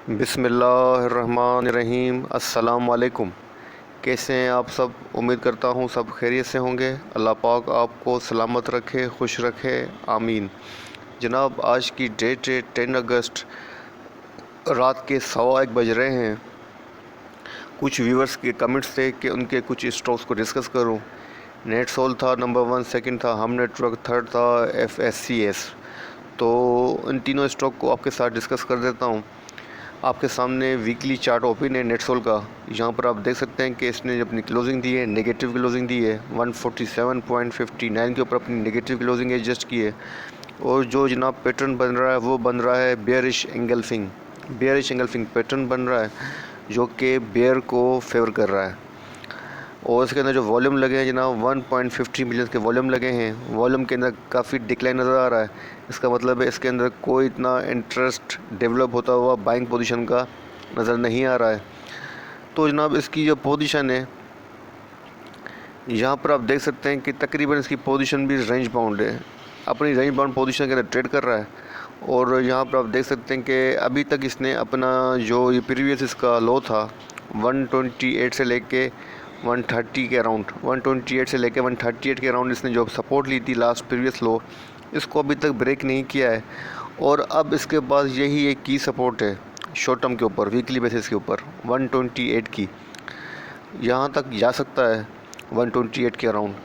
बिस्मिल्लाहिर्रहमानिर्रहीम। अस्सलाम वालेकुम। कैसे हैं आप सब? उम्मीद करता हूँ सब खैरियत से होंगे। अल्लाह पाक आपको सलामत रखे, खुश रखे, आमीन। जनाब, आज की डेट है 10 अगस्त, रात के 1:15 बज रहे हैं। कुछ व्यूवर्स के कमेंट्स थे कि उनके कुछ स्टॉक्स को डिस्कस करूँ। नेट सोल था नंबर 1, सेकंड था हम नेटवर्क, थर्ड था FSCS। तो इन तीनों स्टॉक को आपके साथ डिस्कस कर देता हूँ। आपके सामने वीकली चार्ट ओपन है नेटसोल का। यहाँ पर आप देख सकते हैं कि इसने अपनी क्लोजिंग दी है, नेगेटिव क्लोजिंग दी है। 147.59 के ऊपर अपनी नेगेटिव क्लोजिंग एडजस्ट की है। और जो जनाब पैटर्न बन रहा है वो बन रहा है बेयरिश एंगल्फिंग पैटर्न बन रहा है, जो कि बेयर को फेवर कर रहा है। और इसके अंदर जो वॉल्यूम लगे हैं जनाब 1.50 मिलियन के वॉल्यूम लगे हैं। वॉल्यूम के अंदर काफ़ी डिक्लाइन नज़र आ रहा है। इसका मतलब है इसके अंदर कोई इतना इंटरेस्ट डेवलप होता हुआ बाइंग पोजीशन का नज़र नहीं आ रहा है। तो जनाब इसकी जो पोजीशन है यहाँ पर आप देख सकते हैं कि तकरीबन इसकी पोजीशन भी रेंज बाउंड है, अपनी रेंज बाउंड पोजीशन के अंदर ट्रेड कर रहा है। और यहाँ पर आप देख सकते हैं कि अभी तक इसने अपना जो ये प्रीवियस इसका लो था 128 से लेके 130 के अराउंड, 128 से लेके 138 के अराउंड इसने जो सपोर्ट ली थी लास्ट प्रीवियस लो, इसको अभी तक ब्रेक नहीं किया है। और अब इसके पास यही एक की सपोर्ट है शॉर्ट टर्म के ऊपर, वीकली बेसिस के ऊपर 128 की, यहाँ तक जा सकता है 128 के अराउंड।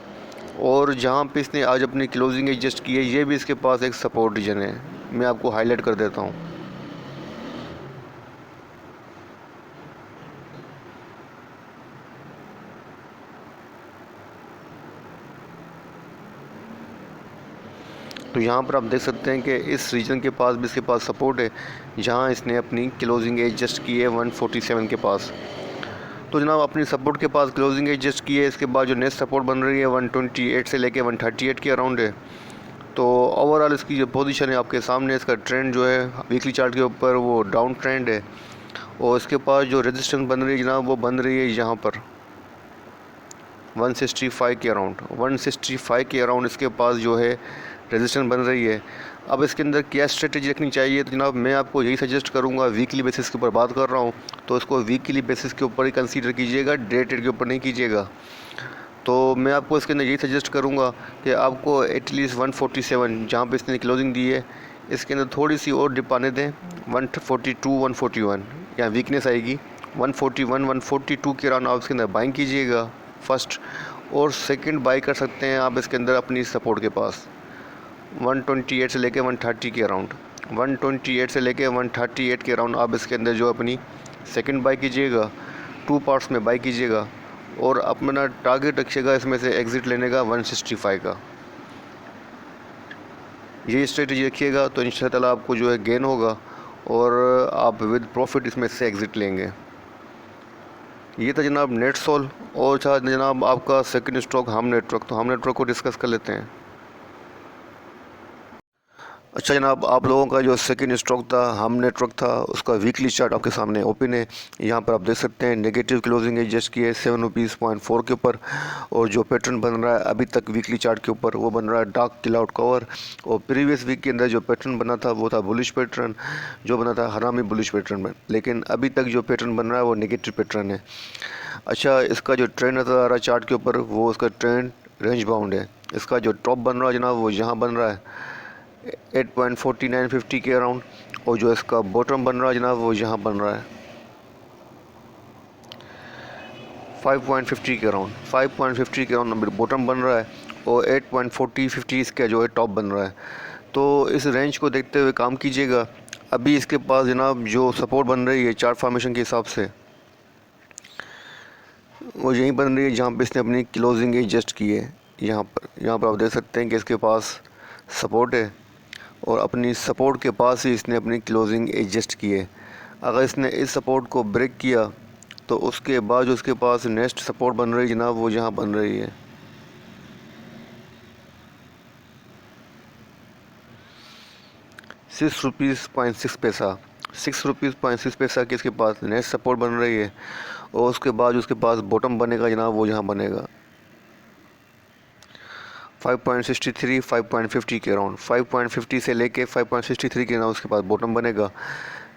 और जहाँ पे इसने आज अपनी क्लोजिंग एडजस्ट की है, ये भी इसके पास एक सपोर्ट रीजन है। मैं आपको हाईलाइट कर देता हूँ। तो यहाँ पर आप देख सकते हैं कि इस रीजन के पास भी इसके पास सपोर्ट है, जहाँ इसने अपनी क्लोजिंग एडजस्ट की है 147 के पास। तो जनाब अपनी सपोर्ट के पास क्लोजिंग एडजस्ट की है। इसके बाद जो नेक्स्ट सपोर्ट बन रही है 128 से लेके 138 के अराउंड है। तो ओवरऑल इसकी जो पोजीशन है आपके सामने, इसका ट्रेंड जो है वीकली चार्ट के ऊपर वो डाउन ट्रेंड है। और इसके पास जो रेजिस्टेंस बन रही है जनाब, वो बन रही है यहाँ पर 165 के अराउंड। 165 के अराउंड इसके पास जो है रेजिस्टेंस बन रही है। अब इसके अंदर क्या स्ट्रेटजी रखनी चाहिए, तो जनाब मैं आपको यही सजेस्ट करूंगा। वीकली बेसिस के ऊपर बात कर रहा हूं, तो इसको वीकली बेसिस के ऊपर ही कंसीडर कीजिएगा, डे ट्रेड के ऊपर नहीं कीजिएगा। तो मैं आपको इसके अंदर यही सजेस्ट करूंगा कि आपको एटलीस्ट 147 जहाँ पे इसने क्लोजिंग दी है, इसके अंदर थोड़ी सी और डिप आने दें। 142 141 यहाँ वीकनेस आएगी। 141 142 के अराउंड आप इसके अंदर बाइंग कीजिएगा फर्स्ट। और सेकंड बाई कर सकते हैं आप इसके अंदर अपनी सपोर्ट के पास 128 से लेके 130 के अराउंड। 128 से लेके 138 के अराउंड आप इसके अंदर जो अपनी सेकंड बाई कीजिएगा, 2 पार्ट्स में बाई कीजिएगा। और अपना टारगेट रखिएगा इसमें से एग्ज़िट लेने का 165 का। ये स्ट्रेटजी रखिएगा तो इंशाल्लाह आपको जो है गेन होगा और आप विद प्रॉफिट इसमें से एग्ज़िट लेंगे। ये था जनाब नेट सोल। और था जनाब आपका सेकंड स्टॉक हम नेटवर्क। तो हम नेटवर्क को डिस्कस कर लेते हैं। अच्छा जनाब, आप लोगों का जो सेकंड स्टॉक था हम नेटवर्क था, उसका वीकली चार्ट आपके सामने ओपन है। यहाँ पर आप देख सकते हैं नेगेटिव क्लोजिंग एडजस्ट की है 7 रुपीज़ पॉइंट 4 के ऊपर। और जो पैटर्न बन रहा है अभी तक वीकली चार्ट के ऊपर, वो बन रहा है डार्क क्लाउड कवर। और प्रीवियस वीक के अंदर जो पैटर्न बना था वो था बुलिश पैटर्न, जो बना था हरामी बुलिश पैटर्न में। लेकिन अभी तक जो पैटर्न बन रहा है वो नेगेटिव पैटर्न है। अच्छा, इसका जो ट्रेंड नज़र आ रहा है चार्ट के ऊपर, वो उसका ट्रेंड रेंज बाउंड है। इसका जो टॉप बन रहा है जनाब, वो यहाँ बन रहा है 8.4950 के अराउंड। और जो इसका बॉटम बन रहा है जनाब, वो यहाँ बन रहा है 5.50 के अराउंड। 5.50 के अराउंड नंबर बॉटम बन रहा है। और 8.4050 इसका जो है टॉप बन रहा है। तो इस रेंज को देखते हुए काम कीजिएगा। अभी इसके पास जनाब जो सपोर्ट बन रही है चार्ट फॉर्मेशन के हिसाब से, वो यहीं बन रही है जहाँ पे इसने अपनी क्लोजिंग एडजस्ट की है। यहाँ पर आप देख सकते हैं कि इसके पास सपोर्ट है और अपनी सपोर्ट के पास ही इसने अपनी क्लोजिंग एडजस्ट की है। अगर इसने इस सपोर्ट को ब्रेक किया तो उसके बाद जो उसके पास नेक्स्ट सपोर्ट बन रही है जनाब, वो यहाँ बन रही है 6 रुपीज़ 6 पैसा। 6 रुपीज़ 6 पैसा की इसके पास नेक्स्ट सपोर्ट बन रही है। और उसके बाद उसके पास बॉटम बनेगा जनाब, वो यहाँ बनेगा 5.63 5.50 के अराउंड। 5.50 से लेके 5.63 के अराउंड उसके पास बॉटम बनेगा।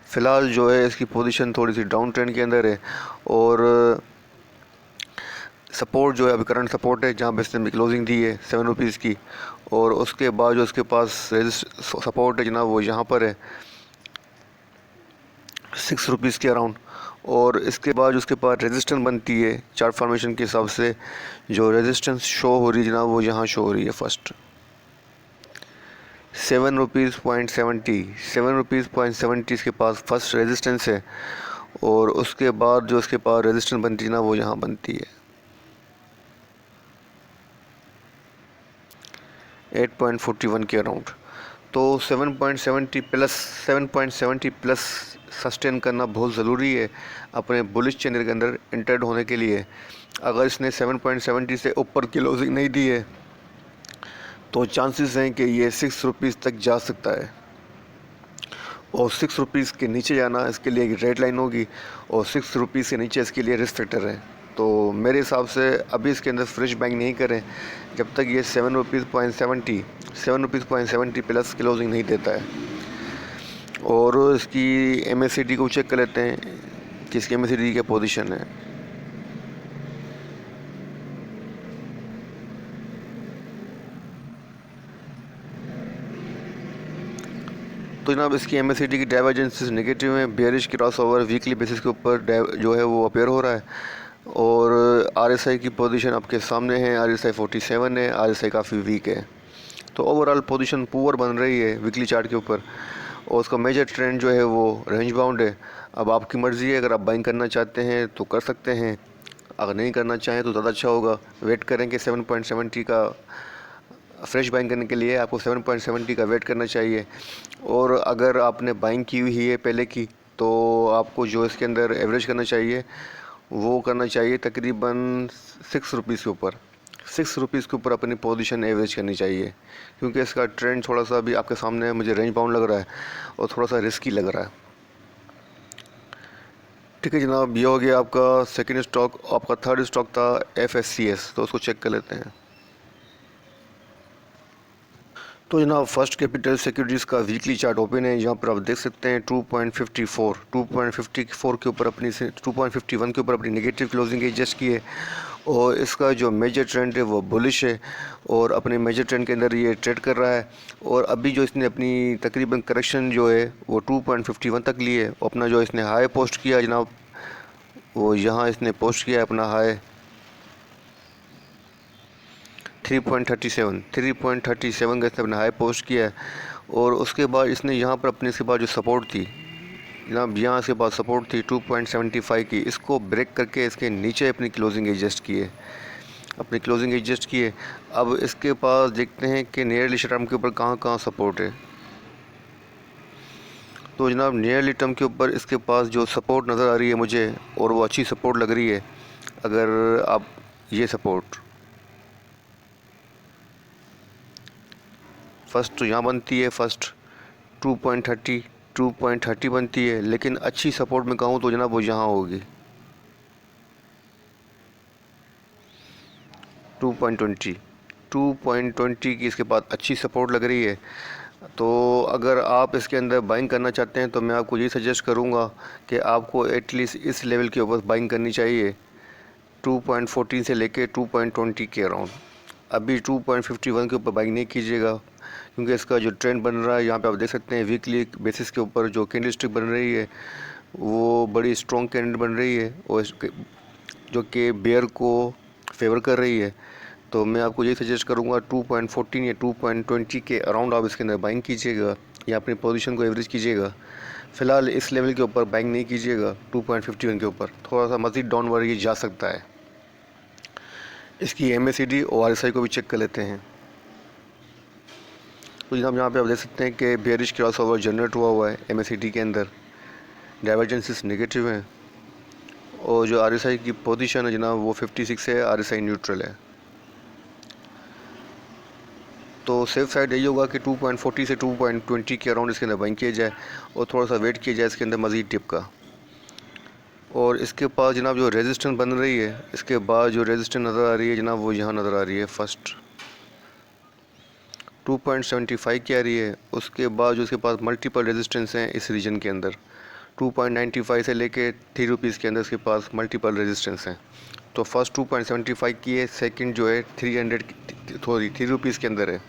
फ़िलहाल जो है इसकी पोजीशन थोड़ी सी डाउन ट्रेंड के अंदर है और सपोर्ट जो है अभी करंट सपोर्ट है जहाँ पे इसने क्लोजिंग दी है 7 रुपीज़ की, और उसके बाद जो उसके पास सपोर्ट है जनाब वो यहाँ पर है 6 रुपीज़ के अराउंड। और इसके बाद उसके पास रेजिस्टेंस बनती है चार्ट फॉर्मेशन के हिसाब से, जो रेजिस्टेंस शो हो रही है जनाब वो यहाँ शो हो रही है फर्स्ट 7 रुपीज़ इसके पास फर्स्ट रेजिस्टेंस है। और उसके बाद जो उसके पास रेजिस्टेंस बनती है ना वो यहाँ बनती है 8.41 के अराउंड। तो 7.70 प्लस सस्टेन करना बहुत ज़रूरी है अपने बुलिश चैनल के अंदर एंटर्ड होने के लिए। अगर इसने 7.70 से ऊपर क्लोजिंग नहीं दी है तो चांसेस हैं कि ये 6 रुपीज़ तक जा सकता है, और 6 रुपीज़ के नीचे जाना इसके लिए एक रेड लाइन होगी, और 6 रुपीज़ के नीचे इसके लिए रिस्क फैक्टर है। तो मेरे हिसाब से अभी इसके अंदर फ्रेश बाइंग नहीं करें जब तक ये 7 रुपीज़ प्लस क्लोजिंग नहीं देता है। और इसकी MACD को चेक कर लेते हैं कि इसकी MACD की क्या पोजीशन है। तो जनाब इसकी MACD की डाइवर्जेंसेस नेगेटिव है, bearish cross over weekly basis के ऊपर जो है वो अपेयर हो रहा है। और RSI की पोजीशन आपके सामने है, RSI 47 है, RSI काफ़ी वीक है। तो ओवरऑल पोजीशन पुअर बन रही है वीकली चार्ट के ऊपर, और उसका मेजर ट्रेंड जो है वो रेंज बाउंड है। अब आपकी मर्ज़ी है, अगर आप बाइंग करना चाहते हैं तो कर सकते हैं, अगर नहीं करना चाहें तो ज़्यादा अच्छा होगा। वेट करें कि 7.70 का फ्रेश बाइंग करने के लिए आपको 7.70 का वेट करना चाहिए। और अगर आपने बाइंग की हुई है पहले की तो आपको जो इसके अंदर एवरेज करना चाहिए वो करना चाहिए तकरीबन 6 रुपीज़ के ऊपर। 6 रुपीज़ के ऊपर अपनी पोजीशन एवरेज करनी चाहिए, क्योंकि इसका ट्रेंड थोड़ा सा अभी आपके सामने मुझे रेंज बाउंड लग रहा है और थोड़ा सा रिस्की लग रहा है। ठीक है जनाब, ये हो गया आपका सेकंड स्टॉक। आपका थर्ड स्टॉक था FSCS, तो उसको चेक कर लेते हैं। तो जनाब फर्स्ट कैपिटल सिक्योरिटीज़ का वीकली चार्ट ओपन है, जहाँ पर आप देख सकते हैं 2.54 के ऊपर अपनी 2.51 के ऊपर अपनी नेगेटिव क्लोजिंग एडजस्ट की है। और इसका जो मेजर ट्रेंड है वो बुलिश है और अपने मेजर ट्रेंड के अंदर ये ट्रेड कर रहा है। और अभी जो इसने अपनी तकरीबन करेक्शन जो है वो 2.51 तक ली है। अपना जो इसने हाई पोस्ट किया जनाब वो यहाँ इसने पोस्ट किया अपना हाई 3.37 का इसने अपना हाई पोस्ट किया है। और उसके बाद इसने यहाँ पर अपने इसके बाद जो सपोर्ट थी जनाब, यहाँ से बाद सपोर्ट थी 2.75 की, इसको ब्रेक करके इसके नीचे अपनी क्लोजिंग एडजस्ट किए अब इसके पास देखते हैं कि नियरली टर्म के ऊपर कहाँ कहाँ सपोर्ट है। तो जनाब नियरली टर्म के ऊपर इसके पास जो सपोर्ट नज़र आ रही है मुझे, और वो अच्छी सपोर्ट लग रही है। अगर आप ये सपोर्ट फर्स्ट तो यहाँ बनती है, फर्स्ट 2.30 बनती है, लेकिन अच्छी सपोर्ट में कहूँ तो जनाब वो यहाँ होगी 2.20 की इसके बाद अच्छी सपोर्ट लग रही है। तो अगर आप इसके अंदर बाइंग करना चाहते हैं तो मैं आपको ये सजेस्ट करूँगा कि आपको एटलीस्ट इस लेवल के ऊपर बाइंग करनी चाहिए 2.14 से लेके 2.20 के अराउंड। अभी 2.51 के ऊपर बाइंग नहीं कीजिएगा, क्योंकि इसका जो ट्रेंड बन रहा है यहाँ पे आप देख सकते हैं वीकली बेसिस के ऊपर जो कैंडल स्टिक बन रही है वो बड़ी स्ट्रॉन्ग कैंडल बन रही है, और जो कि बेयर को फेवर कर रही है। तो मैं आपको यही सजेस्ट करूँगा 2.14 या 2.20 के अराउंड आप इसके अंदर बाइंग कीजिएगा या अपनी पोजीशन को एवरेज कीजिएगा। फ़िलहाल इस लेवल के ऊपर बाइंग नहीं कीजिएगा 2.51 के ऊपर, थोड़ा सा मज़ीद डाउनवर्ड ये जा सकता है। इसकी MACD और RSI को भी चेक कर लेते हैं। तो जनाब यहाँ पे आप देख सकते हैं कि बेयरिश क्रॉस ओवर जनरेट हुआ है MACD के अंदर, डाइवर्जेंसेस नेगेटिव हैं, और जो RSI की पोजीशन है जनाब वो 56 है, RSI न्यूट्रल है। तो सेफ साइड यही होगा कि 2.40 से 2.20 के अराउंड इसके अंदर बाइंग किया जाए और थोड़ा सा वेट किया जाए इसके अंदर मज़ीद टिप का। और इसके पास जनाब जो रेजिस्टेंस बन रही है, इसके बाद जो रेजिस्टेंस नज़र आ रही है जनाब वो यहाँ नज़र आ रही है, फर्स्ट 2.75 की आ रही है। उसके बाद जो इसके पास मल्टीपल रेजिस्टेंस हैं इस रीजन के अंदर 2.95 से लेके 3 रुपीज़ के अंदर इसके पास मल्टीपल रेजिस्टेंस हैं। तो फर्स्ट 2.75 की है, सेकंड जो है 3 रुपीज़ के अंदर है।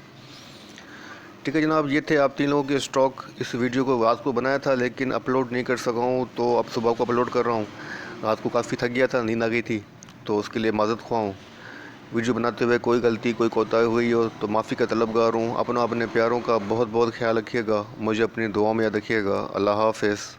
ठीक है जनाब, ये थे आप तीन लोगों के स्टॉक। इस वीडियो को रात को बनाया था लेकिन अपलोड नहीं कर सका हूँ, तो अब सुबह को अपलोड कर रहा हूँ। रात को काफ़ी थक गया था, नींद आ गई थी, तो उसके लिए माज़रत ख्वाह हूँ। वीडियो बनाते हुए कोई गलती कोई कोताही हुई हो तो माफ़ी का तलबगार हूँ। अपने प्यारों का बहुत बहुत ख्याल रखिएगा, मुझे अपनी दुआ में याद रखिएगा। अल्लाह हाफ़िज़।